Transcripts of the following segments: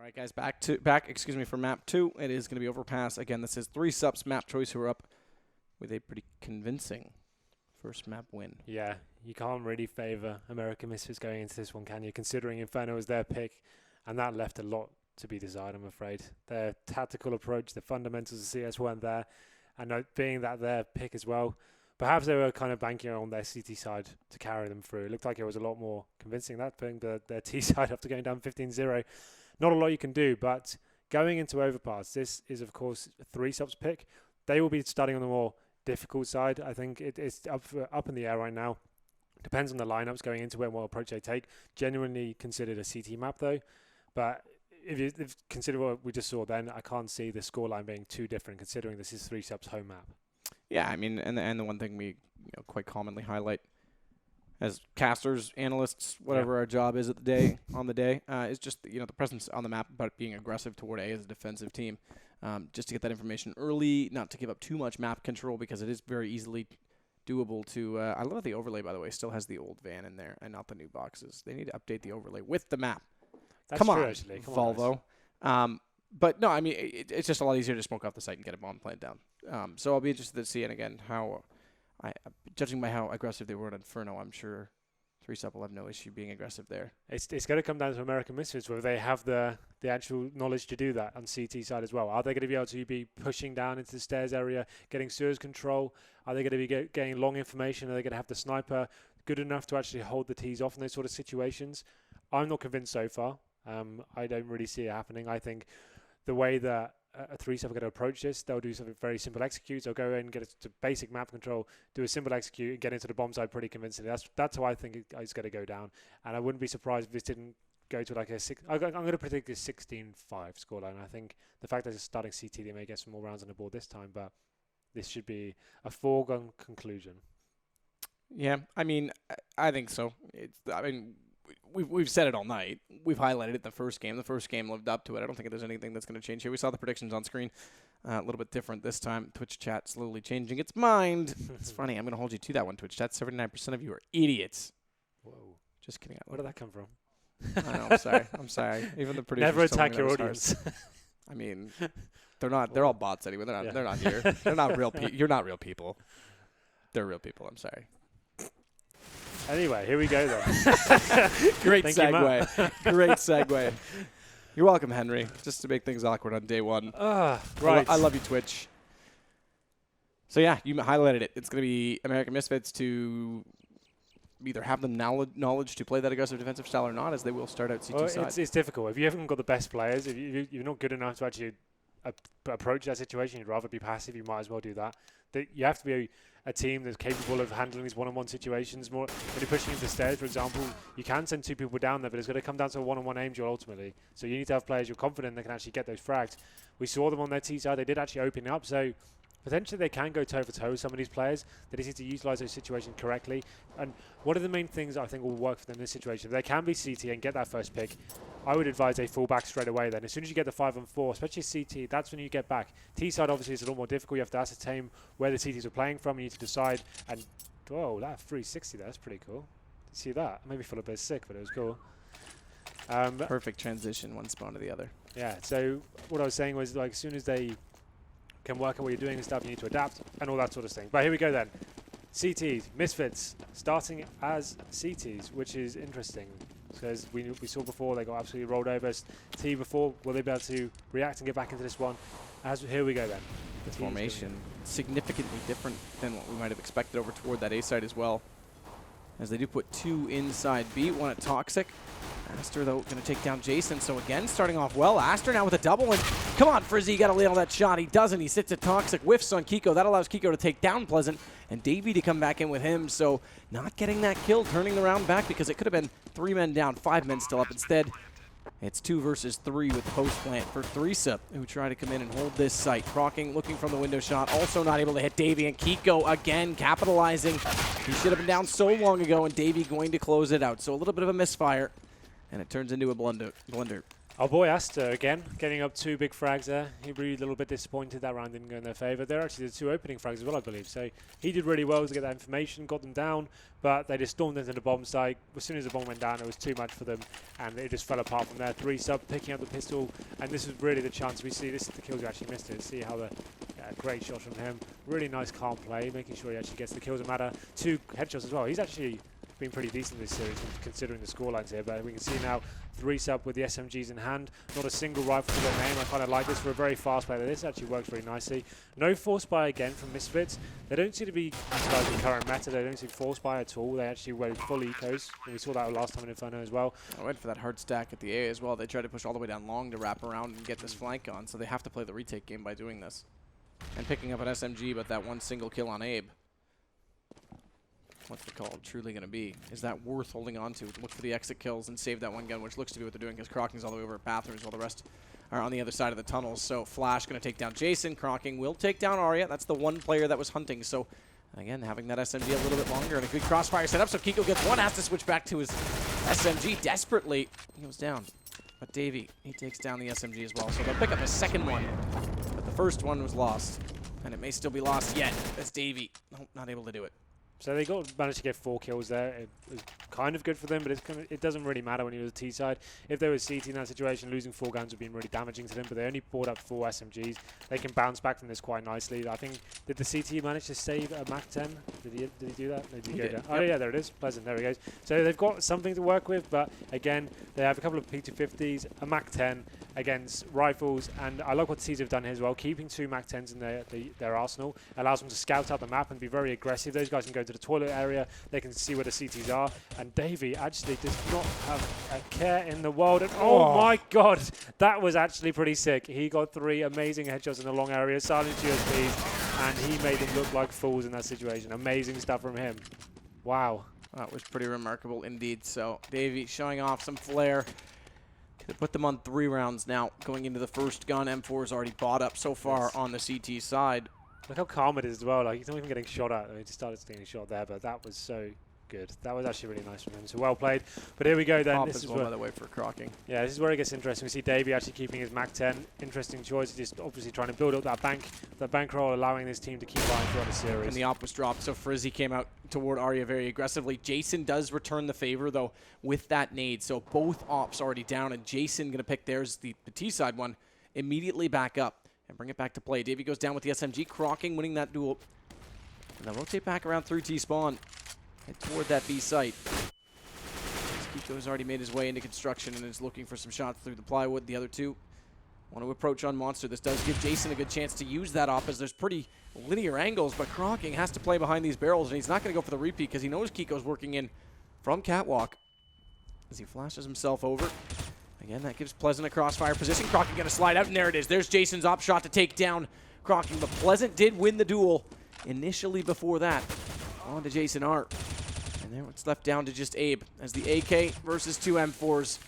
All right, guys, back for map 2. It is going to be Overpass. Again, this is 3 subs map choice who are up with a pretty convincing first map win. Yeah, you can't really favour American Misfits going into this one, can you? Considering Inferno was their pick, and that left a lot to be desired, I'm afraid. Their tactical approach, the fundamentals of CS weren't there, and being that their pick as well, perhaps they were kind of banking on their CT side to carry them through. It looked like it was a lot more convincing, that putting their T side after going down 15-0. Not a lot you can do, but going into Overpass, this is, of course, a 3 subs pick. They will be starting on the more difficult side. I think it's up in the air right now. Depends on the lineups going into it and what approach they take. Genuinely considered a CT map, though. But if you consider what we just saw then, I can't see the scoreline being too different, considering this is 3 subs home map. Yeah, I mean, and the one thing we quite commonly highlight as casters, analysts, whatever our job is on the day, is just the presence on the map about being aggressive toward A as a defensive team, just to get that information early, not to give up too much map control because it is very easily doable to. I love that the overlay, by the way, still has the old van in there and not the new boxes. They need to update the overlay with the map. That's Come true, on, actually. Volvo. But no, I mean, it's just a lot easier to smoke off the site and get a bomb plant down. So I'll be interested to see, and again, how, judging by how aggressive they were at Inferno, I'm sure 3-sub will have no issue being aggressive there. It's going to come down to American Misfits, whether they have the actual knowledge to do that on CT side as well. Are they going to be able to be pushing down into the stairs area, getting sewers control? Are they going to be getting long information? Are they going to have the sniper good enough to actually hold the T's off in those sort of situations? I'm not convinced so far. I don't really see it happening. I think the way that a 3-sub are going to approach this, they'll do something very simple executes. They'll go in, get it to basic map control, do a simple execute, and get into the bomb side pretty convincingly. That's how I think it's going to go down. And I wouldn't be surprised if this didn't go to like a 6. I'm going to predict a 16-5 scoreline. I think the fact that it's starting CT, they may get some more rounds on the board this time, but this should be a foregone conclusion. Yeah, I mean, I think so. We've said it all night. We've highlighted it in the first game. The first game lived up to it. I don't think there's anything that's going to change here. We saw the predictions on screen. A little bit different this time. Twitch chat slowly changing its mind. It's funny. I'm going to hold you to that one, Twitch chat. 79% of you are idiots. Whoa. Just kidding. Where did that come from? I know, I'm sorry. Even the producers Never attack your audience. I mean, they're not. They're all bots anyway. They're not here. They're not real people. You're not real people. They're real people. I'm sorry. Anyway, here we go then. Great segue. Great segue. You're welcome, Henry. Just to make things awkward on day one. Right. I love you, Twitch. So yeah, you highlighted it. It's going to be American Misfits to either have the knowledge to play that aggressive defensive style or not, as they will start out CT side. It's difficult. If you haven't got the best players, if you're not good enough to actually approach that situation, you'd rather be passive, you might as well do that. You have to be a team that's capable of handling these one-on-one situations more. When you're pushing into stairs, for example, you can send 2 people down there, but it's going to come down to a one-on-one aim duel ultimately. So you need to have players you're confident they can actually get those frags. We saw them on their T side. They did actually open up, so potentially they can go toe-for-toe with some of these players. They just need to utilise those situations correctly. And one of the main things I think will work for them in this situation, if they can be CT and get that first pick, I would advise they fall back straight away then. As soon as you get the 5-on-4, especially CT, that's when you get back. T-side obviously is a lot more difficult. You have to ascertain where the CTs are playing from. You need to decide. And, whoa, that 360 there, that's pretty cool. See that? It made me feel a bit sick, but it was cool. Perfect transition, one spawn to the other. Yeah, so what I was saying was, like, as soon as they can work out what you're doing and stuff, you need to adapt and all that sort of thing. But here we go then. CTs, Misfits, starting as CTs, which is interesting. Because we saw before they got absolutely rolled over. T before, will they be able to react and get back into this one? Here we go then. The formation significantly different than what we might have expected over toward that A side as well. As they do put 2 inside B, 1 at Toxic. Aster, though, going to take down Jason. So again, starting off well. Aster now with a double. And come on, Frizzy, you got to nail that shot. He doesn't. He sits at Toxic, whiffs on Kiko. That allows Kiko to take down Pleasant. And Davey to come back in with him. So not getting that kill, turning the round back because it could have been 3 men down, 5 men still up. Instead, it's 2 versus 3 with post plant for 3-sub, who try to come in and hold this site. Crocking, looking from the window shot, also not able to hit Davey. And Kiko again capitalizing. He should have been down so long ago, and Davey going to close it out. So a little bit of a misfire. And it turns into a blunder. Our boy Aster, again, getting up 2 big frags there. He really a little bit disappointed that round didn't go in their favour. They're actually the 2 opening frags as well, I believe. So he did really well to get that information, got them down, but they just stormed into the bomb site. As soon as the bomb went down, it was too much for them, and it just fell apart from there. 3 sub, picking up the pistol, and this was really the chance we see. This is the kills who actually missed it. See how the great shot from him. Really nice calm play, making sure he actually gets the kills that matter. 2 headshots as well. He's actually been pretty decent this series considering the scorelines here, but we can see now 3 sub with the SMGs in hand. Not a single rifle to their name. I kind of like this for a very fast player. This actually works very nicely. No force buy again from Misfits. They don't seem to be utilizing current meta. They don't see force buy at all. They actually went full ecos. And we saw that last time in Inferno as well. I went for that hard stack at the A as well. They tried to push all the way down long to wrap around and get this flank on, so they have to play the retake game by doing this. And picking up an SMG, but that 1 single kill on Abe. What's the call truly going to be? Is that worth holding on to? Look for the exit kills and save that 1 gun, which looks to be what they're doing, because Crocking's all the way over at bathrooms while the rest are on the other side of the tunnels. So Flash going to take down Jason. Crocking will take down Arya. That's the 1 player that was hunting. So again, having that SMG a little bit longer and a good crossfire setup. So Kiko gets 1, has to switch back to his SMG desperately. He goes down. But Davey, he takes down the SMG as well. So they'll pick up a 2nd one. But the 1st one was lost. And it may still be lost yet. As Davey, nope, not able to do it. So they managed to get 4 kills there. It was kind of good for them, but it doesn't really matter when he was a T side. If they were CT in that situation, losing 4 guns would have been really damaging to them, but they only brought up 4 SMGs. They can bounce back from this quite nicely. I think, did the CT manage to save a Mac 10? Did he do that? No, did he go down? Oh yeah, there it is. Pleasant, there he goes. So they've got something to work with, but again, they have a couple of P250s, a Mac 10 against rifles, and I like what the C's have done here as well. Keeping 2 Mac 10s in their arsenal allows them to scout out the map and be very aggressive. Those guys can go to the toilet area, they can see where the CTs are, and Davey actually does not have a care in the world. And oh my god, that was actually pretty sick. He got 3 amazing headshots in the long area, silenced USBs, and he made them look like fools in that situation. Amazing stuff from him. Wow. That was pretty remarkable indeed. So Davey showing off some flair. Could put them on 3 rounds now going into the 1st gun. M4 is already bought up so far on the CT side. Look how calm it is as well. Like, he's not even getting shot at. I mean, he started getting shot there, but that was so good. That was actually really nice from him. So well played. But here we go then. This is well, by the way, for Crocking. Yeah, this is where it gets interesting. We see Davey actually keeping his Mac 10. Interesting choice. Just obviously trying to build up that bankroll, allowing this team to keep buying throughout the series. And the op was dropped, so Frizzy came out toward Arya very aggressively. Jason does return the favor, though, with that nade. So both ops already down, and Jason going to pick theirs, the T side one, immediately back up and bring it back to play. Davey goes down with the SMG. Crocking winning that duel. And they'll rotate back around through T-spawn. Head toward that B site. Kiko's already made his way into construction and is looking for some shots through the plywood. The other 2 want to approach on Monster. This does give Jason a good chance to use that op, as there's pretty linear angles, but Crocking has to play behind these barrels, and he's not going to go for the repeat because he knows Kiko's working in from Catwalk as he flashes himself over. Again, that gives Pleasant a crossfire position. Crocking going to slide out, and there it is. There's Jason's op shot to take down Crocking, but Pleasant did win the duel initially before that. On to Jason Art. And then it's left down to just Abe as the AK versus 2 M4s.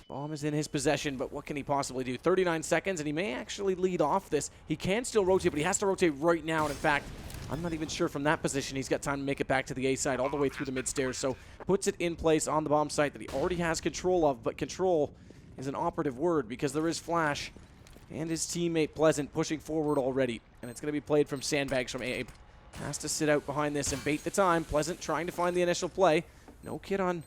Bomb is in his possession, but what can he possibly do? 39 seconds, and he may actually lead off this. He can still rotate, but he has to rotate right now. And in fact, I'm not even sure from that position he's got time to make it back to the A side all the way through the mid stairs. So puts it in place on the bomb site that he already has control of, but control is an operative word because there is Flash and his teammate Pleasant pushing forward already. And it's going to be played from sandbags from Abe. Has to sit out behind this and bait the time. Pleasant trying to find the initial play. No kit on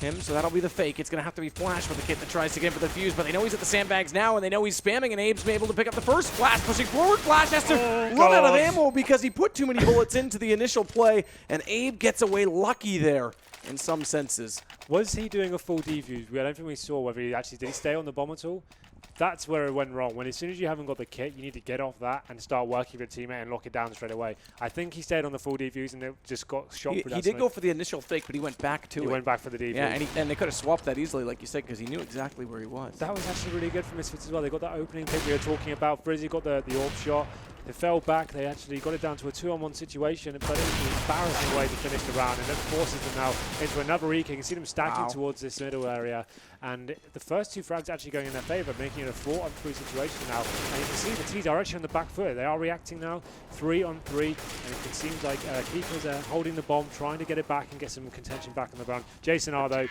him, so that'll be the fake. It's going to have to be Flash with the kit that tries to get him for the fuse, but they know he's at the sandbags now, and they know he's spamming, and Abe's able to pick up the first. Flash pushing forward. Flash has to run out of ammo because he put too many bullets into the initial play, and Abe gets away lucky there in some senses. Was he doing a full defuse? I don't think we saw whether he actually did he stay on the bomb at all. That's where it went wrong. When as soon as you haven't got the kit, you need to get off that and start working with your teammate and lock it down straight away. I think he stayed on the full defuse and it just got shot through that. He did go for the initial fake, but he went back to it. He went back for the defuse. Yeah, and they could have swapped that easily, like you said, because he knew exactly where he was. That was actually really good for Misfits as well. They got that opening pick we were talking about. Frizzy got the AWP shot. They fell back. They actually got it down to a 2-on-1 situation, but it was an embarrassing way to finish the round, and it forces them now into another eco. You can see them stacking towards this middle area, and the first 2 frags actually going in their favor, making it a 4-on-3 situation now. And you can see the T's are actually on the back foot. They are reacting now, 3-on-3, and it seems like keepers are holding the bomb, trying to get it back and get some contention back on the ground. Jason R, though,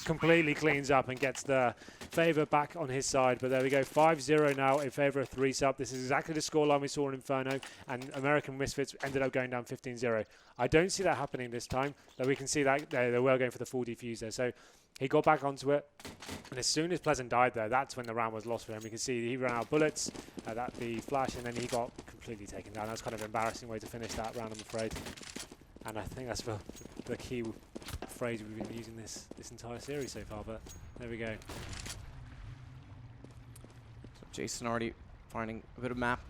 completely cleans up and gets the favor back on his side. But there we go, 5-0 now in favor of 3-sub. This is exactly the scoreline we saw in Inferno, and American Misfits ended up going down 15-0. I don't see that happening this time, though we can see that they were going for the full defuse there. So he got back onto it, and as soon as Pleasant died there, that's when the round was lost for him. You can see he ran out of bullets, the flash, and then he got completely taken down. That's kind of an embarrassing way to finish that round, I'm afraid. And I think that's the key phrase we've been using this entire series so far, but there we go. So Jason already finding a bit of map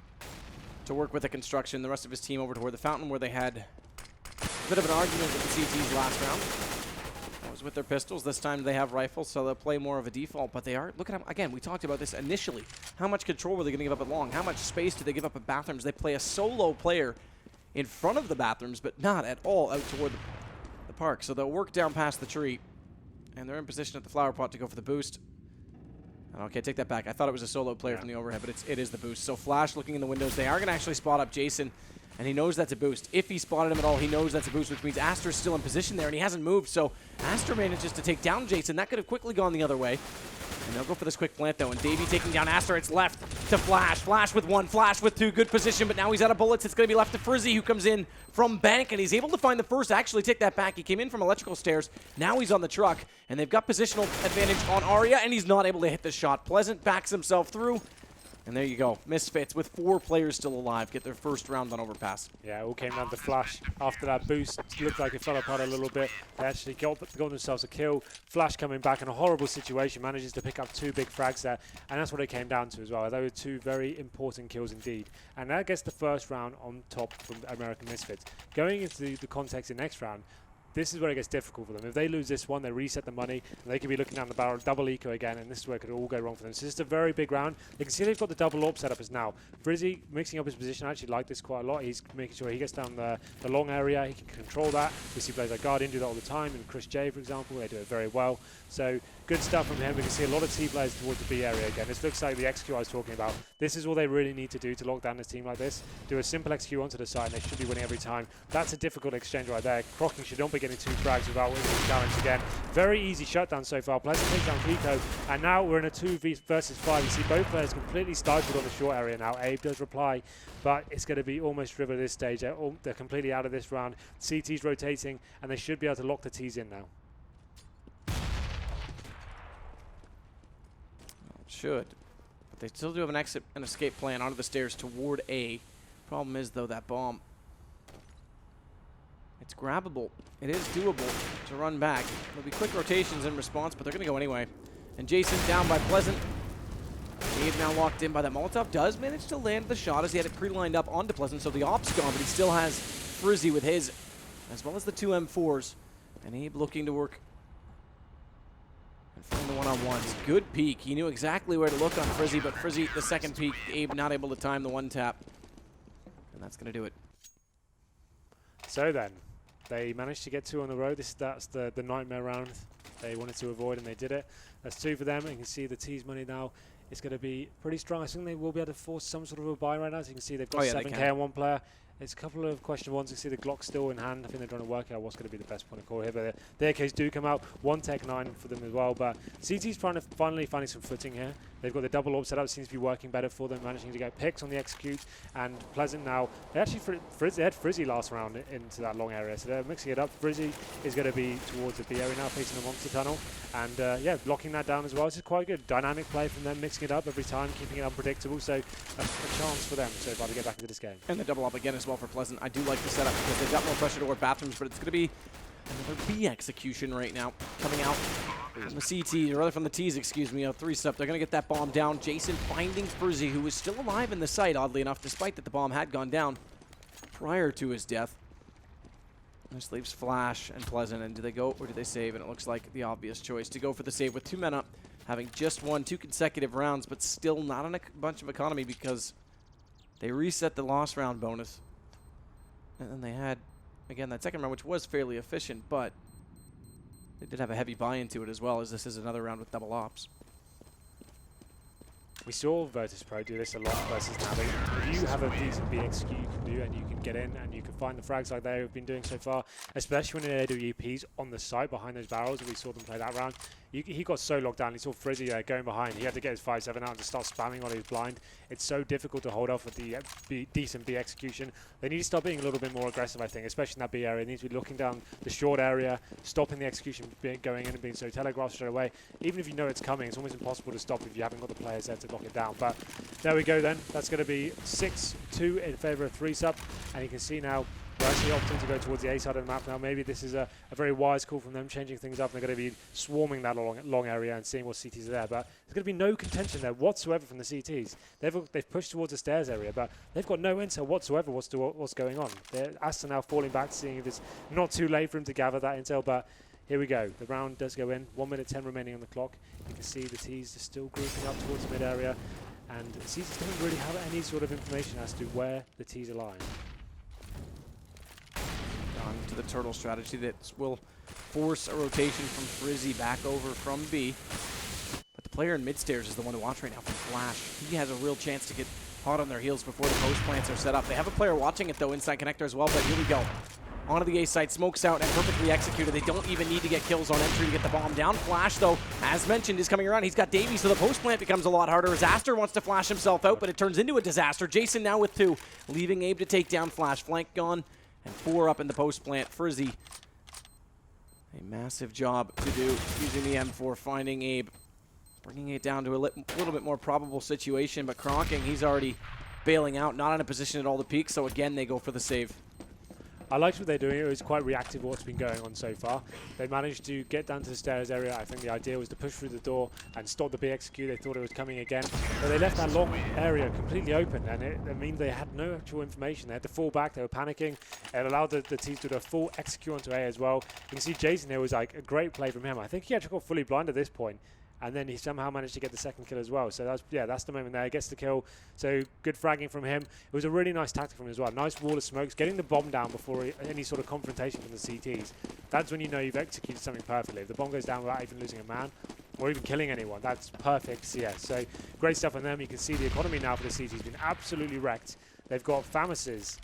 to work with the construction. The rest of his team over toward the fountain, where they had a bit of an argument with the CTs last round. That was with their pistols. This time they have rifles, so they'll play more of a default, but they are, look at them, again, we talked about this initially. How much control were they going to give up at long? How much space do they give up at bathrooms? They play a solo player in front of the bathrooms, but not at all out toward the park. So they'll work down past the tree, and they're in position at the flower pot to go for the boost. And okay, take that back. I thought it was a solo player from the overhead, but it is the boost. So Flash looking in the windows. They are going to actually spot up Jason, and he knows that's a boost. If he spotted him at all, he knows that's a boost, which means Aster's still in position there, and he hasn't moved. So Aster manages to take down Jason. That could have quickly gone the other way. And they'll go for this quick plant, though. And Davey taking down Aster. It's left to Flash. Flash with 1, Flash with 2. Good position, but now he's out of bullets. It's going to be left to Frizzy, who comes in from bank, and he's able to find the first. Actually, take that back. He came in from electrical stairs. Now he's on the truck, and they've got positional advantage on Arya, and he's not able to hit the shot. Pleasant backs himself through. And there you go. Misfits, with 4 players still alive, get their first round on Overpass. Yeah, it all came down to Flash. After that boost, it looked like it fell apart a little bit. They actually got themselves a kill. Flash coming back in a horrible situation, manages to pick up 2 big frags there. And that's what it came down to as well. They were 2 very important kills indeed. And that gets the first round on top from American Misfits. Going into the context in the next round, this is where it gets difficult for them. If they lose this one, they reset the money, and they could be looking down the barrel, double eco again, and this is where it could all go wrong for them. So this is a very big round. You can see they've got the double AWP set up as now. Frizzy mixing up his position. I actually like this quite a lot. He's making sure he gets down the long area. He can control that. We see players like Guardian do that all the time, and Chris J, for example, they do it very well. So good stuff from him. We can see a lot of T players towards the B area again. This looks like the XQ I was talking about. This is all they really need to do to lock down this team like this. Do a simple XQ onto the side, and they should be winning every time. That's a difficult exchange right there. Crocking should not be getting 2 frags without winning the challenge again. Very easy shutdown so far. Pleasant takes down Kiko, and now we're in a 2 versus 5. You see both players completely stifled on the short area now. Abe does reply, but it's going to be almost driven at this stage. They're completely out of this round. CT's rotating, and they should be able to lock the T's in now. Should. But they still do have an exit and escape plan onto the stairs toward A. Problem is, though, that bomb. It's grabbable. It is doable to run back. There'll be quick rotations in response, but they're going to go anyway. And Jason down by Pleasant. He is now locked in by that Molotov. Does manage to land the shot as he had it pre-lined up onto Pleasant, so the op's gone, but he still has Frizzy with his, as well as the 2 M4s. And Abe looking to work and find the one-on-ones. Good peek. He knew exactly where to look on Frizzy, but Frizzy, the second peek, Abe not able to time the 1-tap. And that's going to do it. So then, they managed to get 2 on the road. That's the nightmare round they wanted to avoid, and they did it. That's 2 for them, and you can see the T's money now is going to be pretty strong. I think they will be able to force some sort of a buy right now. As you can see, they've got 7K on one player. There's a couple of questionable ones. You see the Glock still in hand. I think they're trying to work out what's going to be the best point of call here. But their case do come out. 1 Tech 9 for them as well. But CT's finally finding some footing here. They've got the double AWP set up. Seems to be working better for them. Managing to get picks on the execute. And Pleasant now. They actually they had Frizzy last round into that long area. So they're mixing it up. Frizzy is going to be towards the B area now, facing the monster tunnel. And yeah, locking that down as well. This is quite good. Dynamic play from them, mixing it up every time, keeping it unpredictable. So a chance for them so far to get back into this game. And the double up again as well for Pleasant. I do like the setup because they've got more pressure toward bathrooms, but it's going to be another B execution right now coming out from the CT, or rather from the T's, excuse me, 3-step. They're going to get that bomb down. Jason finding Frizzy, who was still alive in the site, oddly enough, despite that the bomb had gone down prior to his death. This leaves Flash and Pleasant, and do they go or do they save? And it looks like the obvious choice to go for the save with 2 men up, having just won 2 consecutive rounds, but still not on a bunch of economy because They reset the loss round bonus. And then they had, again, that second round, which was fairly efficient, but they did have a heavy buy-in to it as well, as this is another round with double ops. We saw Virtus Pro do this a lot versus Navi. If you have a decent BXQ you can do and you can get in and you can find the frags like they've been doing so far, especially when they do EPs on the side behind those barrels, we saw them play that round. He got so locked down. He saw Frizzy going behind. He had to get his 5-7 out and just start spamming while he was blind. It's so difficult to hold off with the decent B execution. They need to start being a little bit more aggressive, I think, especially in that B area. They need to be looking down the short area, stopping the execution going in and being so telegraphed straight away. Even if you know it's coming, it's almost impossible to stop if you haven't got the players there to lock it down. But there we go then. That's going to be 6-2 in favour of 3-sub. And you can see now we're actually opting to go towards the A side of the map now. Maybe this is a very wise call from them, changing things up. They're going to be swarming that long area and seeing what CTs are there. But there's going to be no contention there whatsoever from the CTs. They've pushed towards the stairs area, but they've got no intel whatsoever what's going on. Asta now falling back, seeing if it's not too late for him to gather that intel. But here we go. The round does go in. 1 minute 10 remaining on the clock. You can see the T's are still grouping up towards the mid area. And the CTs don't really have any sort of information as to where the T's are lying. To the turtle strategy that will force a rotation from Frizzy back over from B. But the player in mid-stairs is the one to watch right now from Flash. He has a real chance to get hot on their heels before the post plants are set up. They have a player watching it though inside connector as well, but here we go. Onto the A side, smokes out and perfectly executed. They don't even need to get kills on entry to get the bomb down. Flash though, as mentioned, is coming around. He's got Davey, so the post plant becomes a lot harder. Aster wants to flash himself out, but it turns into a disaster. Jason now with 2, leaving Abe to take down Flash. Flank gone. And 4 up in the post plant. Frizzy, a massive job to do using the M4, finding Abe, bringing it down to a little bit more probable situation. But Kronking, he's already bailing out, not in a position at all to peek. So again, they go for the save. I liked what they're doing. It was quite reactive what's been going on so far. They managed to get down to the stairs area. I think the idea was to push through the door and stop the BXQ. They thought it was coming again. But they left that long area completely open, and it means they had no actual information. They had to fall back. They were panicking. It allowed the teams to do a full execute onto A as well. You can see Jason here was like a great play from him. I think he actually got fully blind at this point. And then he somehow managed to get the second kill as well. So that's the moment there. He gets the kill. So good fragging from him. It was a really nice tactic from him as well. Nice wall of smokes, getting the bomb down before any sort of confrontation from the CTs. That's when you know you've executed something perfectly. If the bomb goes down without even losing a man or even killing anyone, that's perfect CS. So great stuff on them. You can see the economy now for the CTs has been absolutely wrecked. They've got Famises,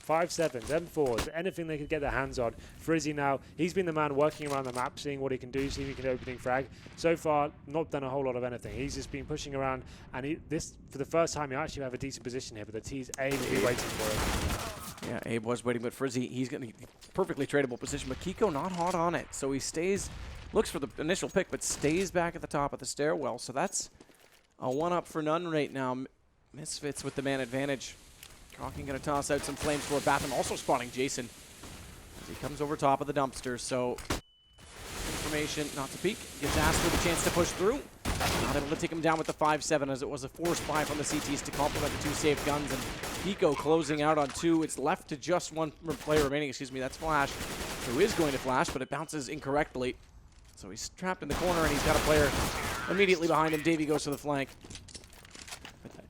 5-7s, M4s, anything they could get their hands on. Frizzy now, he's been the man working around the map, seeing what he can do, seeing if he can opening frag. So far, not done a whole lot of anything. He's just been pushing around, and for the first time, he actually have a decent position here, but the T's Abe will be waiting for him. Yeah, Abe was waiting, but Frizzy, he's going to perfectly tradable position, but Kiko not hot on it, so he stays, looks for the initial pick, but stays back at the top of the stairwell, so that's a 1-up for none right now. Misfits with the man advantage. Kronking going to toss out some flames for Batham, also spotting Jason as he comes over top of the dumpster. So information not to peek. Gives Aster the chance to push through. Not able to take him down with the 5-7 as it was a forced buy from the CTs to complement the 2 saved guns. And Kiko closing out on 2. It's left to just 1 player remaining. Excuse me, that's Flash, who is going to flash, but it bounces incorrectly. So he's trapped in the corner and he's got a player immediately behind him. Davey goes to the flank.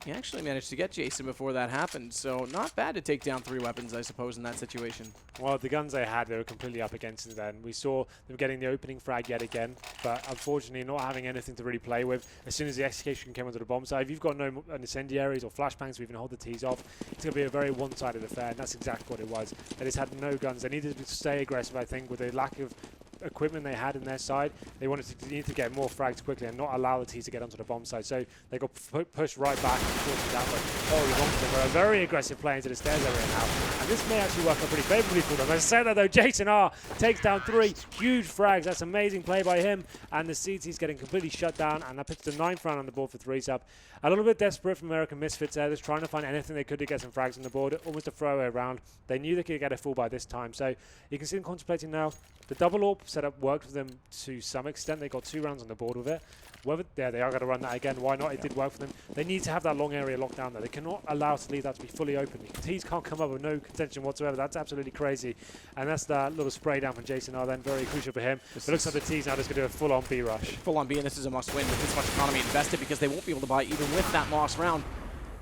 He actually managed to get Jason before that happened, so not bad to take down 3 weapons, I suppose, in that situation. Well, the guns they had, they were completely up against it then. We saw them getting the opening frag yet again, but unfortunately not having anything to really play with. As soon as the execution came onto the bomb side, if you've got no incendiaries or flashbangs to even hold the T's off, it's going to be a very one-sided affair, and that's exactly what it was. They just had no guns. They needed to stay aggressive, I think, with the lack of equipment they had in their side. They need to get more frags quickly and not allow the T's to get onto the bomb side. So they got pushed right back and forced down. But they were a very aggressive play into the stairs area now. And this may actually work out pretty favorably for them. As I said that though, Jason R takes down 3 huge frags. That's amazing play by him. And the CT's getting completely shut down. And that puts the 9th round on the board for 3-sub. A little bit desperate from American Misfits there. Just trying to find anything they could to get some frags on the board. Almost a throwaway round. They knew they could get a full by this time. So you can see them contemplating now. The double AWP setup worked for them to some extent. They got 2 rounds on the board with it. They are going to run that again. Why not? It did work for them. They need to have that long area locked down there. They cannot allow to leave that to be fully open. T's can't come up with no contention whatsoever. That's absolutely crazy. And that's that little spray down from Jason R then. Very crucial for him. It looks like the T's now just going to do a full-on B rush. Full-on B, and this is a must-win with this much economy invested because they won't be able to buy even with that lost round.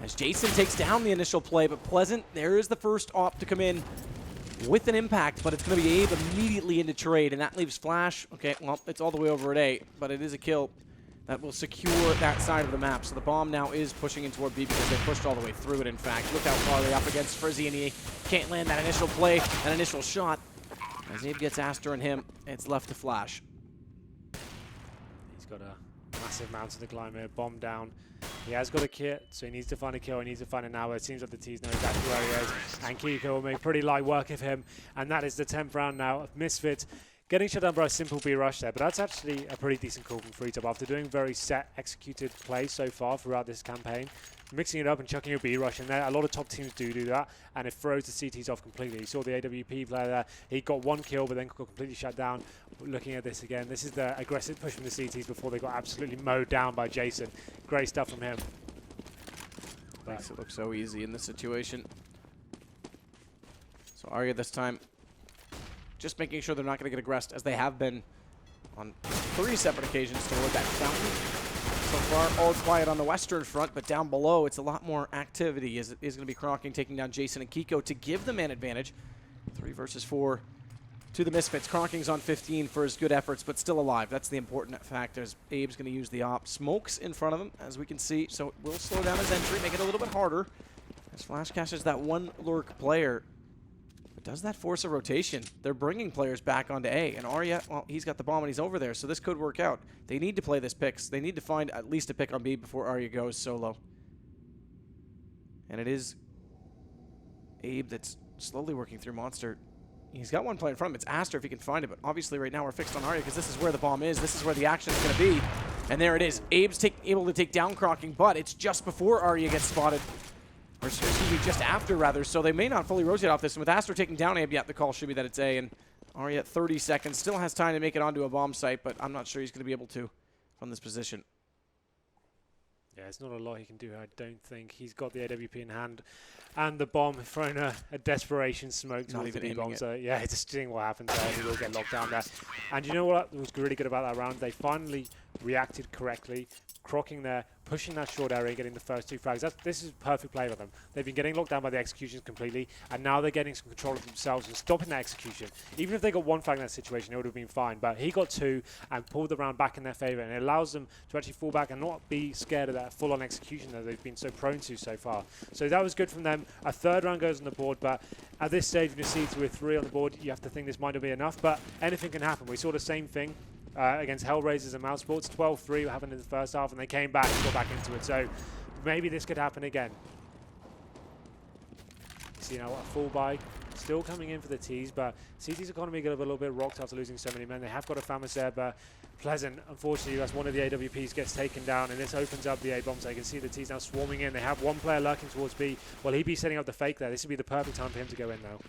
as Jason takes down the initial play, but Pleasant, there is the first op to come in with an impact, but it's going to be Abe immediately into trade, and that leaves Flash. Okay, well, it's all the way over at A, but it is a kill that will secure that side of the map. So the bomb now is pushing in toward B because they pushed all the way through it, in fact. Look how far they're up against Frizzy, and he can't land that initial play, that initial shot. As Abe gets Aster and him, it's left to Flash. He's got a massive mountain to climb here, bomb down. He has got a kit, so he needs to find a kill. He needs to find it now. It seems like the T's know exactly where he is. And Kiko will make pretty light work of him. And that is the 10th round now of Misfits. Getting shut down by a simple B rush there, but that's actually a pretty decent call from Freetop after doing very set, executed plays so far throughout this campaign. Mixing it up and chucking a B rush in there. A lot of top teams do that, and it throws the CTs off completely. You saw the AWP player there. He got one kill, but then got completely shut down. Looking at this again, this is the aggressive push from the CTs before they got absolutely mowed down by Jason. Great stuff from him. Makes it look so easy in this situation. So Arya this time just making sure they're not going to get aggressed, as they have been on 3 separate occasions toward that fountain. So far, all quiet on the western front, but down below, it's a lot more activity, as it is going to be Crocking taking down Jason and Kiko to give the man advantage. 3 versus 4 to the Misfits. Crocking's on 15 for his good efforts, but still alive. That's the important factor, as Abe's going to use the op. Smokes in front of him, as we can see, so it will slow down his entry, make it a little bit harder. As Flash catches that one lurk player. Does that force a rotation? They're bringing players back onto A, and Arya, well, he's got the bomb and he's over there, so this could work out. They need to play this picks. They need to find at least a pick on B before Arya goes solo. And it is Abe that's slowly working through Monster. He's got one player in front of him. It's Aster if he can find it, but obviously right now we're fixed on Arya because this is where the bomb is. This is where the action is going to be. And there it is. Abe's able to take down Crocking, but it's just before Arya gets spotted. Or excuse me, just after, rather, so they may not fully rotate off this. And with Aster taking down Abe, yeah, the call should be that it's A, and Arya at 30 seconds. Still has time to make it onto a bomb site, but I'm not sure he's going to be able to from this position. Yeah, it's not a lot he can do, I don't think. He's got the AWP in hand, and the bomb thrown a desperation smoke towards the B bomb. So yeah, it's just seeing what happens there. He will get locked down there. And you know what was really good about that round? They finally reacted correctly, Crocking there, pushing that short area, getting the first 2 frags. This is perfect play for them. They've been getting locked down by the executions completely, and now they're getting some control of themselves and stopping that execution. Even if they got 1 frag in that situation, it would have been fine. But he got 2 and pulled the round back in their favor, and it allows them to actually fall back and not be scared of that full-on execution that they've been so prone to so far. So that was good from them. A 3rd round goes on the board, but at this stage, when you see 2 or 3 on the board, you have to think this might not be enough, but anything can happen. We saw the same thing against Hellraisers and Mouse Sports. 12-3 happened in the first half, and they came back and got back into it. So maybe this could happen again. See now a full buy still coming in for the T's, but CT's economy got a little bit rocked after losing so many men. They have got a Famis there, but Pleasant, unfortunately, that's one of the AWPs gets taken down, and this opens up the A bomb. So you can see the T's now swarming in. They have 1 player lurking towards B. Well, he'd be setting up the fake there. This would be the perfect time for him to go in now.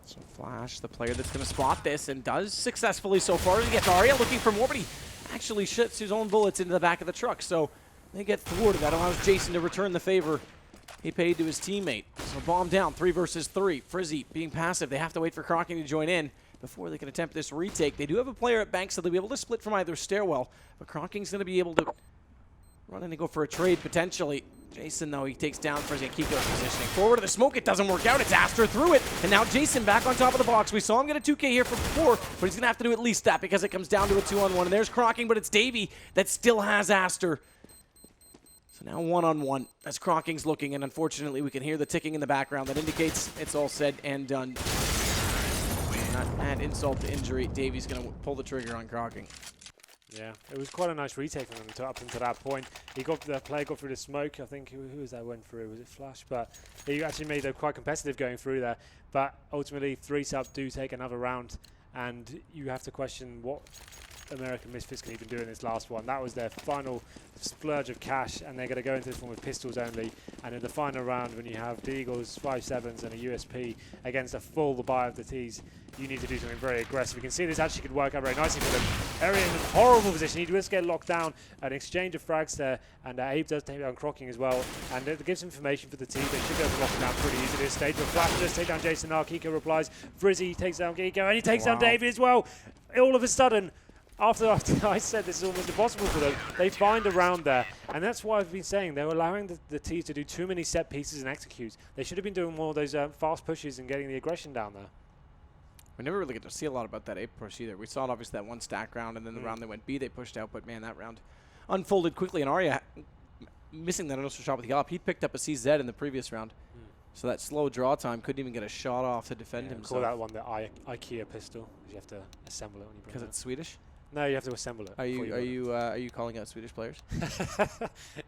So Flash, the player that's going to spot this, and does successfully so far. He gets Arya looking for more, but he actually shoots his own bullets into the back of the truck. So they get thwarted. That allows Jason to return the favor he paid to his teammate. So bomb down, 3 versus 3. Frizzy being passive. They have to wait for Crocking to join in before they can attempt this retake. They do have a player at bank, so they'll be able to split from either stairwell, but Crocking's going to be able to run in and go for a trade potentially. Jason, though, he takes down Frizzy, and Kiko's positioning forward to the smoke. It doesn't work out. It's Aster through it, and now Jason back on top of the box. We saw him get a 2K here from before, but he's going to have to do at least that because it comes down to a 2-on-1, and there's Crocking, but it's Davey that still has Aster. So now 1-on-1 as Crocking's looking, and unfortunately we can hear the ticking in the background that indicates it's all said and done. Not add insult to injury, Davey's going to pull the trigger on Crocking. Yeah, it was quite a nice retake from him up until that point. He got the play, got through the smoke. I think who was that went through? Was it Flash? But he actually made it quite competitive going through there. But ultimately, 3-sub do take another round, and you have to question what American Misfits can even do in this last one. That was their final splurge of cash, and they're going to go into this one with pistols only. And in the final round, when you have Deagles, 5.7s, and a USP against a full buy of the T's, you need to do something very aggressive. You can see this actually could work out very nicely for them. Area in a horrible position. He does get locked down. An exchange of frags there, and Abe does take down Crocking as well. And it gives information for the team. They should be able to lock him down pretty easily at this stage. But Flash does take down Jason. Kiko replies. Frizzy takes down Kiko, and he takes down David as well. All of a sudden, After I said this is almost impossible for them, they find a round there. And that's why I've been saying they're allowing the T's to do too many set pieces and executes. They should have been doing more of those fast pushes and getting the aggression down there. We never really get to see a lot about that A push either. We saw it obviously that one stack round, and then the round they went B, they pushed out. But man, that round unfolded quickly, and Arya missing that initial shot with the Gallop. He picked up a CZ in the previous round. So that slow draw time couldn't even get a shot off to defend himself. Call that one the IKEA pistol, because you have to assemble it when you bring it. Because it's Swedish? No, you have to assemble it. Are you calling out Swedish players?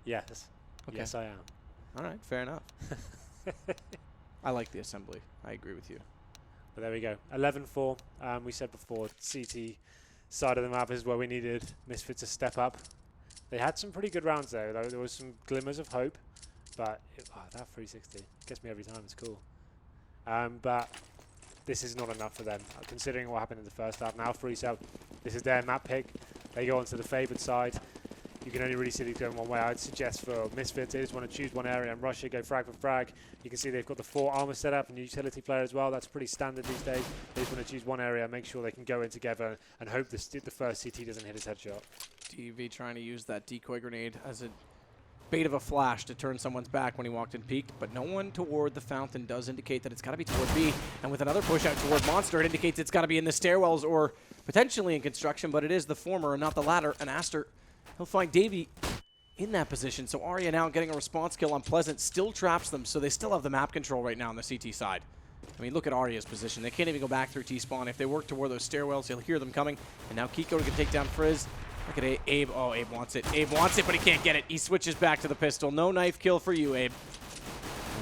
Yes. Okay. Yes, I am. All right, fair enough. I like the assembly. I agree with you. But there we go. 11-4. We said before, CT side of the map is where we needed Misfits to step up. They had some pretty good rounds there. There was some glimmers of hope. But that 360 gets me every time. It's cool. But this is not enough for them, considering what happened in the first half. Now Freeze-Up, this is their map pick. They go onto the favoured side. You can only really see these going one way. I'd suggest for Misfits, they just want to choose one area and rush it, go frag for frag. You can see they've got the 4 armor set up and utility player as well. That's pretty standard these days. They just want to choose one area, make sure they can go in together and hope the first CT doesn't hit his headshot. DV trying to use that decoy grenade as a bait of a flash to turn someone's back when he walked and peeked, but no one toward the fountain does indicate that it's got to be toward B. And with another push out toward Monster, it indicates it's got to be in the stairwells or potentially in construction, but it is the former and not the latter. And Aster, he'll find Davey in that position. So Arya now getting a response kill on Pleasant still traps them, so they still have the map control right now on the CT side. I mean, look at Arya's position. They can't even go back through T-spawn. If they work toward those stairwells, he'll hear them coming. And now Kiko can take down Frizz. Look at Abe. Oh, Abe wants it. Abe wants it, but he can't get it. He switches back to the pistol. No knife kill for you, Abe.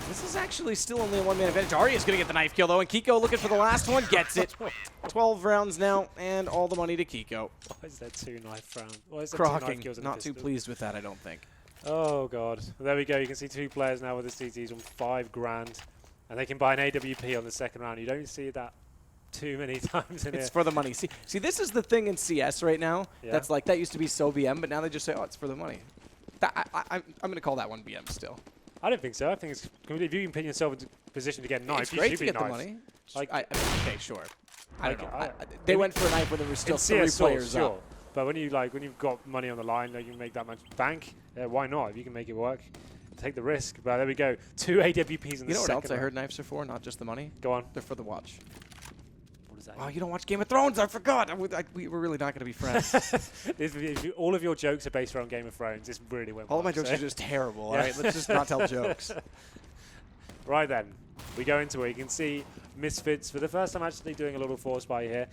This is actually still only a one-man advantage. Arya's going to get the knife kill, though, and Kiko looking for the last one. Gets it. 12 rounds now, and all the money to Kiko. Why is there 2 knife rounds? Why is there Crocking. 2 knife kills in Not the too pistol? pleased with that, I don't think. Oh, God. Well, there we go. You can see 2 players now with the CTs on 5 grand, and they can buy an AWP on the second round. You don't see that too many times in here. It's for the money. See, this is the thing in CS right now. Yeah. That's like, that used to be so BM, but now they just say, oh, it's for the money. I'm going to call that one BM still. I don't think so. I think it's if you can put yourself into position to get knife, It's you great should to be get the knifed. money. Like, I mean, okay, sure. I don't Like, know. They went for a knife where there were still 3 players sure. up. But when you've got money on the line, like you can make that much bank. Why not? If you can make it work, take the risk. But there we go. 2 AWPs in the second. You know what else I round. heard knives are for? Not just the money. Go on. They're for the watch. What is that? Oh, you don't watch Game of Thrones? I forgot. We were really not going to be friends. All of your jokes are based around Game of Thrones. This really went All well, of my jokes so. are just terrible. All Yeah. right, let's just not tell jokes. Right then, we go into it. You can see Misfits for the first time actually doing a little force buy here.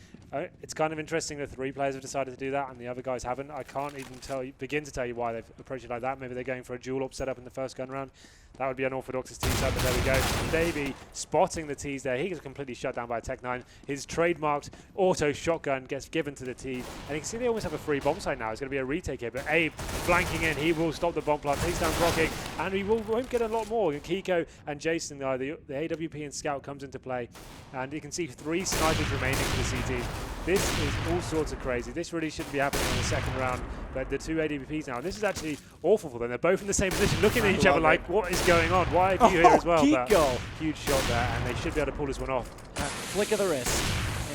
It's kind of interesting that 3 players have decided to do that and the other guys haven't. I can't even begin to tell you why they've approached it like that. Maybe they're going for a dual up setup in the first gun round. That would be unorthodox T side, but there we go. Davey spotting the T's there. He gets completely shut down by Tech9. His trademarked auto shotgun gets given to the T. And you can see they almost have a free bomb site now. It's going to be a retake here, but Abe flanking in. He will stop the bomb plant, takes down Crocking, and we won't get a lot more. And Kiko and Jason, the AWP and Scout comes into play. And you can see 3 snipers remaining for the CT. This is all sorts of crazy. This really shouldn't be happening in the second round. But the 2 AWPs now, and this is actually awful for them. They're both in the same position, looking at each other like, what is going on? Why are you here as well? Kiko. But huge shot there, and they should be able to pull this one off. Flick of the wrist.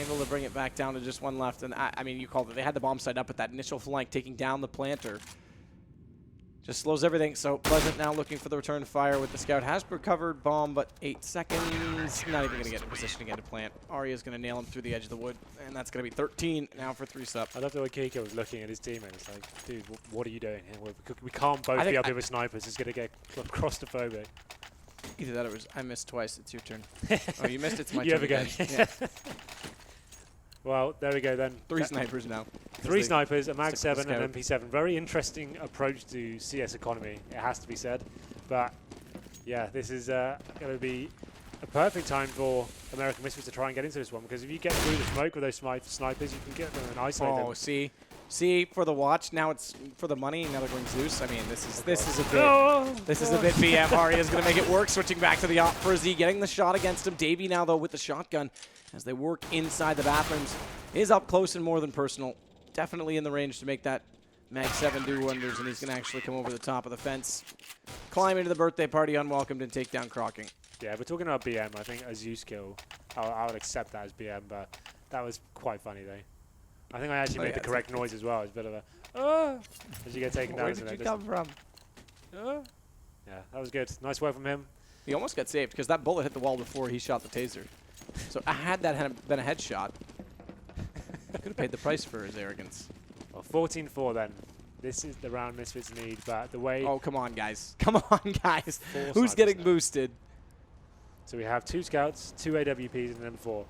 Able to bring it back down to just 1 left. And I mean, you called it. They had the bomb site up at that initial flank, taking down the planter. Just slows everything. So Pleasant now looking for the return fire with the Scout. Has recovered bomb, but 8 seconds. Not even going to get in position again to plant. Arya's going to nail him through the edge of the wood. And that's going to be 13 now for 3-sup. I love the way Kiko was looking at his teammate. It's like, dude, what are you doing here? We can't both be up here with snipers. It's going to get claustrophobic. Either that or I missed twice. It's your turn. Oh, you missed it. It's my You turn have a go. again. Yeah. Well, there we go then. 3 snipers now. 3 snipers, a Mag stick with 7 the and MP7. Very interesting approach to CS economy, it has to be said. But yeah, this is going to be a perfect time for American Misfits to try and get into this one, because if you get through the smoke with those snipers, you can get them and isolate them. Oh, see, for the watch. Now it's for the money. Now they're going Zeus. I mean, this is a bit. This is a bit BM. Arya's going to make it work. Switching back to the op for Z, getting the shot against him. Davey now though with the shotgun as they work inside the bathrooms. Is up close and more than personal. Definitely in the range to make that Mag 7 do wonders, and he's going to actually come over the top of the fence, climb into the birthday party unwelcomed, and take down Crocking. Yeah, we're talking about BM. I think a Zeus kill, I would accept that as BM, but that was quite funny though. I think I actually Oh, made yeah, the it's correct noise as well. It's a bit of a, oh, as you get taken down. Where isn't did you it? come from? Oh. Yeah, that was good. Nice work from him. He almost got saved because that bullet hit the wall before he shot the taser. So had that been a headshot, could have paid the price for his arrogance. Well, 14-4 then. This is the round Misfits need, but the way... Oh, come on, guys. Come on, guys. Four Who's snipers getting now. boosted? So we have 2 scouts, 2 AWPs, and then 4.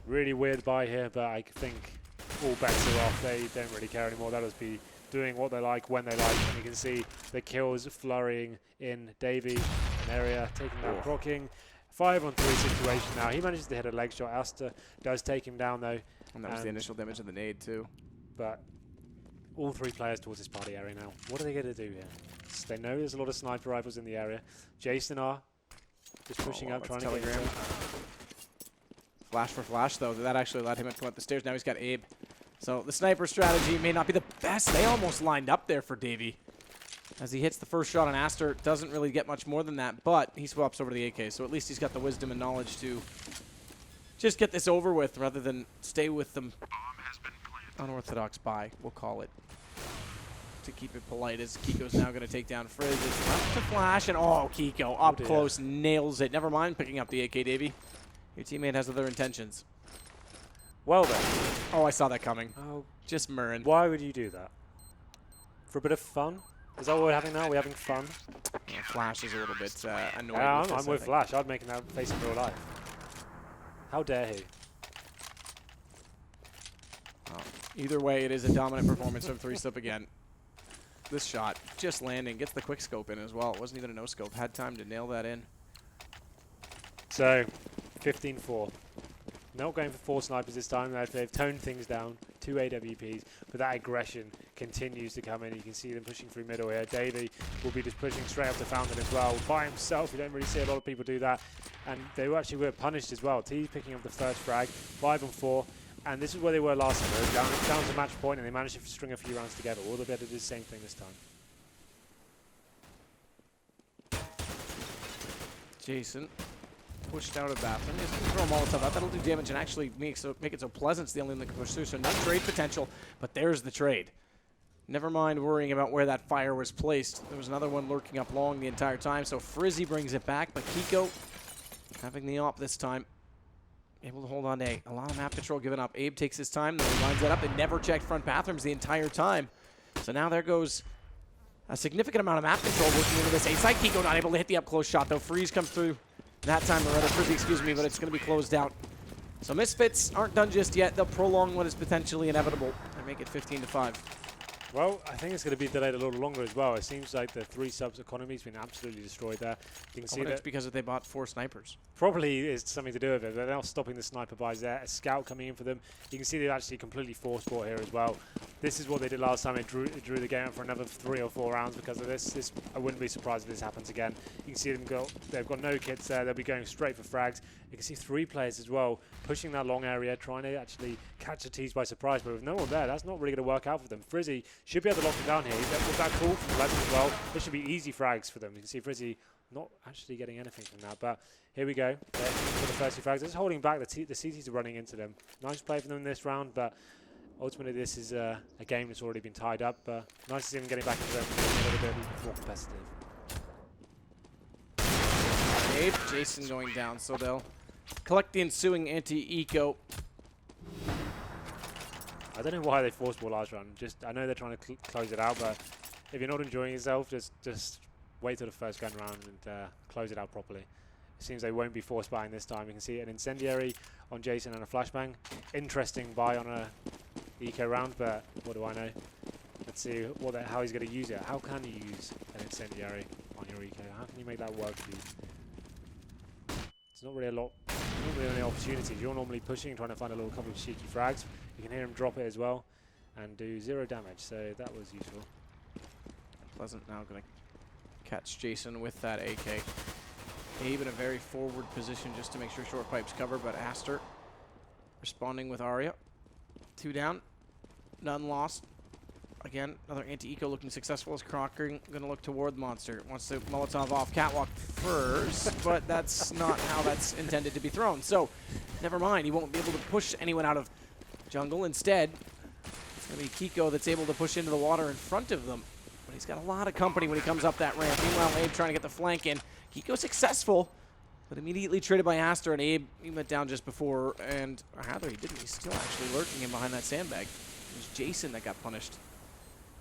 Really weird buy here, but I think all bets are off. They don't really care anymore. They'll just be doing what they like, when they like. And you can see the kills flurrying in Davey, an area, taking down Crocking. 5-on-3 situation now. He manages to hit a leg shot. Aster does take him down, though. And that was the initial damage of the nade, too. But all 3 players towards this party area now. What are they going to do here? They know there's a lot of sniper rifles in the area. Jason are just pushing up, trying to get him. Flash for flash, though. That actually allowed him to come up the stairs. Now he's got Abe. So the sniper strategy may not be the best. They almost lined up there for Davey. As he hits the first shot on Aster, doesn't really get much more than that, but he swaps over to the AK, so at least he's got the wisdom and knowledge to just get this over with rather than stay with them. Unorthodox buy, we'll call it. To keep it polite, as Kiko's now going to take down Frizz. It's left to flash, and oh, Kiko up close, nails it. Never mind picking up the AK, Davey. Your teammate has other intentions. Well then. Oh, I saw that coming. Oh, just Murrin. Why would you do that? For a bit of fun? Is that what we're having now? We're having fun? Yeah, Flash is a little bit annoyed. Yeah, with I'm this, with Flash. I'd make that face in real life. How dare he? Oh. Either way, it is a dominant performance from 3-Step again. This shot, just landing, gets the quick scope in as well. It wasn't even a no-scope. Had time to nail that in. So, 15-4. Not going for 4 snipers this time. They've toned things down. 2 AWPs, but that aggression continues to come in. You can see them pushing through middle here. Davey will be just pushing straight up to Fountain as well by himself. You don't really see a lot of people do that, and they actually were punished as well. T picking up the first frag, 5-on-4, and this is where they were last time. They were down to match point, and they managed to string a few rounds together. Will they be able to do the same thing this time? Jason pushed out of bathroom. He's going to throw a Molotov out. That'll do damage and actually make it so Pleasant's the only one that can push through. So no trade potential, but there's the trade. Never mind worrying about where that fire was placed. There was another one lurking up long the entire time. So Frizzy brings it back, but Kiko having the op this time. Able to hold on to A. A lot of map control given up. Abe takes his time, then he lines that up and never checked front bathrooms the entire time. So now there goes a significant amount of map control working into this A side. Kiko not able to hit the up-close shot, though. Freeze comes through that time, or rather Frizzy, excuse me, but it's going to be closed out. So Misfits aren't done just yet. They'll prolong what is potentially inevitable and make it 15-5. Well, I think it's going to be delayed a little longer as well. It seems like the 3-subs economy has been absolutely destroyed there. You can see that it's because they bought 4 snipers. Probably is something to do with it. They're now stopping the sniper buys there. A scout coming in for them. You can see they've actually completely forced bought here as well. This is what they did last time. They drew the game up for another 3 or 4 rounds because of this. I wouldn't be surprised if this happens again. You can see them go. They've got no kits there. They'll be going straight for frags. You can see 3 players as well pushing that long area, trying to actually catch the T's by surprise. But with no one there, that's not really going to work out for them. Frizzy should be able to lock them down here. With that call from Pleasant as well, this should be easy frags for them. You can see Frizzy not actually getting anything from that, but here we go. They're for the first 2 frags. Just holding back. The CTs are running into them. Nice play for them in this round, but ultimately this is a game that's already been tied up. Nice to see them getting back into them a little bit more competitive. Abe, Jason going down, so they'll collect the ensuing anti-eco. I don't know why they forced ball last round. I know they're trying to close it out, but if you're not enjoying yourself, just wait till the first gun round and close it out properly. It seems they won't be force buying this time. You can see an incendiary on Jason and a flashbang. Interesting buy on a eco round, but what do I know? Let's see how he's going to use it. How can you use an incendiary on your eco? How can you make that work for you? It's not really not really any opportunities. You're normally pushing, trying to find a little couple of cheeky frags. You can hear him drop it as well and do 0 damage, so that was useful. Pleasant now going to catch Jason with that AK. Abe in a very forward position just to make sure short pipes cover, but Aster responding with Arya. 2 down, none lost. Again, another anti-eco looking successful as Crocker going to look toward the monster. Wants to Molotov off catwalk first, but that's not how that's intended to be thrown. So, never mind. He won't be able to push anyone out of jungle. Instead, Maybe Kiko that's able to push into the water in front of them. But he's got a lot of company when he comes up that ramp. Meanwhile, Abe trying to get the flank in. Kiko successful, but immediately traded by Aster, and Abe, he went down just before, and rather he didn't. He's still actually lurking in behind that sandbag. It was Jason that got punished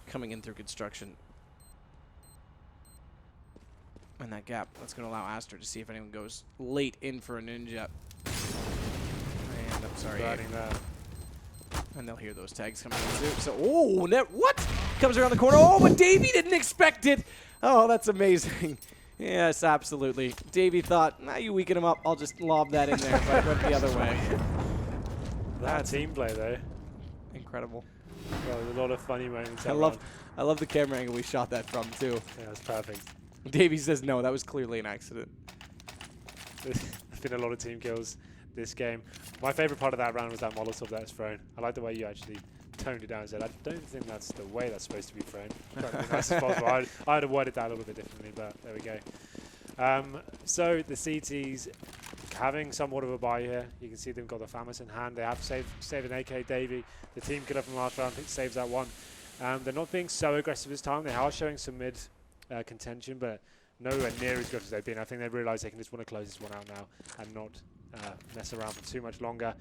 coming in through construction. And that gap, that's going to allow Aster to see if anyone goes late in for a ninja. And I'm sorry, Abe. And they'll hear those tags coming in too. So, oh, what? Comes around the corner. Oh, but Davey didn't expect it. Oh, that's amazing. Yes, absolutely. Davey thought, nah, you weaken him up. I'll just lob that in there, but it went the other way. That's team play, though. Incredible. Well, there's a lot of funny moments. I love the camera angle we shot that from, too. Yeah, that's perfect. Davey says, no, that was clearly an accident. There's been a lot of team kills this game. My favorite part of that round was that Molotov that was thrown. I like the way you actually toned it down and said, I don't think that's the way that's supposed to be thrown. That's possible. I'd have worded that a little bit differently, but there we go. So the CTs having somewhat of a buy here. You can see they've got the FAMAS in hand. They have saved an AK Davey. The team killer from last round saves that one. They're not being so aggressive this time. They are showing some mid contention, but nowhere near as good as they've been. I think they've realised they can just want to close this one out now and not mess around for too much longer.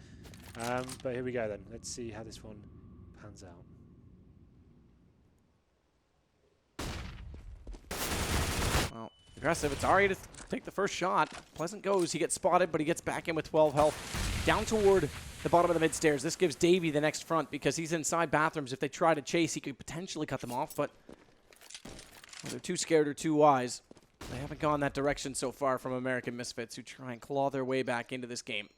But here we go then. Let's see how this one pans out. Well, aggressive. It's Ari to take the first shot. Pleasant goes. He gets spotted, but he gets back in with 12 health. Down toward the bottom of the mid stairs. This gives Davey the next front because he's inside bathrooms. If they try to chase, he could potentially cut them off, but they're too scared or too wise. They haven't gone that direction so far from American Misfits, who try and claw their way back into this game.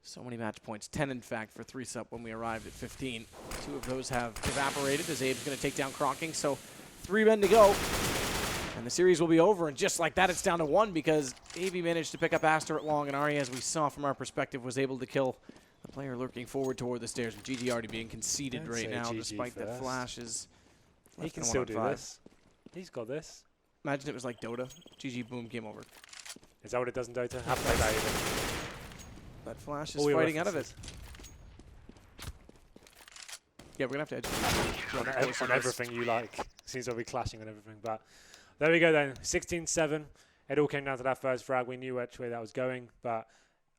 So many match points. 10, in fact, for 3-sup when we arrived at 15. 2 of those have evaporated as Abe's going to take down Crocking. So 3 men to go. And the series will be over. And just like that, it's down to 1 because Abe managed to pick up Aster at long. And Ari, as we saw from our perspective, was able to kill the player lurking forward toward the stairs. And GG already being conceded right now, despite the flashes. He can still do this. He's got this. Imagine it was like Dota. GG, boom, game over. Is that what it does in Dota? Haven't played that either. That flash is fighting out of it. Yeah, we're going to have to educate on everything you like. Seems to be clashing on everything. But there we go then. 16-7. It all came down to that first frag. We knew which way that was going. But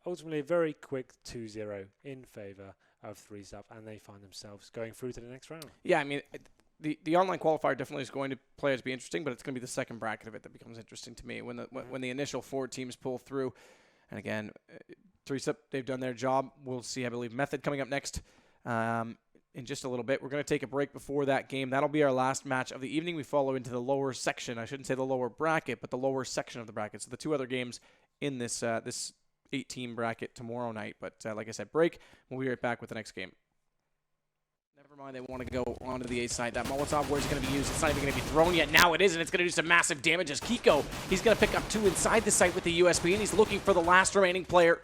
ultimately, a very quick 2-0 in favour of 3-sup. And they find themselves going through to the next round. Yeah, I mean, the online qualifier definitely is going to play to be interesting, but it's going to be the second bracket of it that becomes interesting to me. When the initial 4 teams pull through, and again, 3-sup, they've done their job. We'll see, I believe, Method coming up next in just a little bit. We're going to take a break before that game. That'll be our last match of the evening. We follow into the lower section. I shouldn't say the lower bracket, but the lower section of the bracket. So the 2 other games in this 8-team bracket tomorrow night. But like I said, break. We'll be right back with the next game. Never mind, they want to go onto the A side. That Molotov, where's it going to be used? It's not even going to be thrown yet. Now it is, and it's going to do some massive damage as Kiko, he's going to pick up 2 inside the site with the USB, and he's looking for the last remaining player.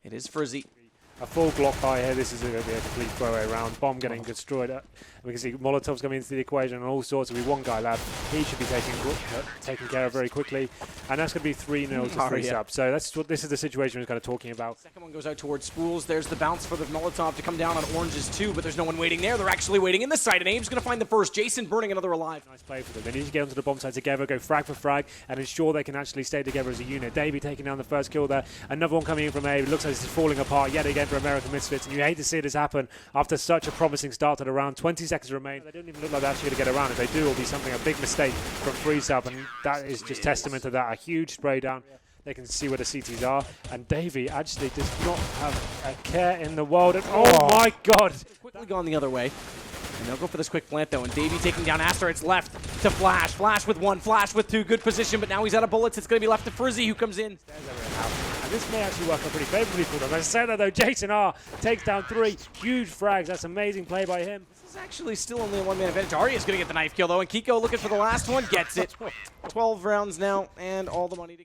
It is Frizzy. A full Glock buy here. This is going to be a complete throwaway round. Bomb getting destroyed. We can see Molotov's coming into the equation and all sorts. It'll be 1 guy left. He should be taken care of very quickly. And that's going to be 3-0 to 3-sup. So this is the situation we're kind of talking about. Second one goes out towards Spools. There's the bounce for the Molotov to come down on Oranges too, but there's no one waiting there. They're actually waiting in the site, and Abe's going to find the first. Jason burning another alive. Nice play for them. They need to get onto the bomb site together, go frag for frag, and ensure they can actually stay together as a unit. Davey taking down the first kill there. Another one coming in from Abe. It looks like this is falling apart yet again for American Misfits. You hate to see this happen after such a promising start to the round. 20 seconds remain. They don't even look like they're actually going to get around. If they do, it'll be something, a big mistake from 3-sup, and that is just testament to that. A huge spray down. They can see where the CTs are, and Davey actually does not have a care in the world. And oh my God! Quickly gone the other way. And they'll go for this quick plant, though. And Davey taking down Aster. It's left to Flash. Flash with 1, Flash with 2. Good position, but now he's out of bullets. It's going to be left to Frizzy, who comes in. And this may actually work out pretty favorably for them. As I said that, though, Jason R takes down 3 huge frags. That's amazing play by him. This is actually still only a 1-man advantage. Arya's going to get the knife kill, though. And Kiko looking for the last one. Gets it. 12 rounds now, and all the money to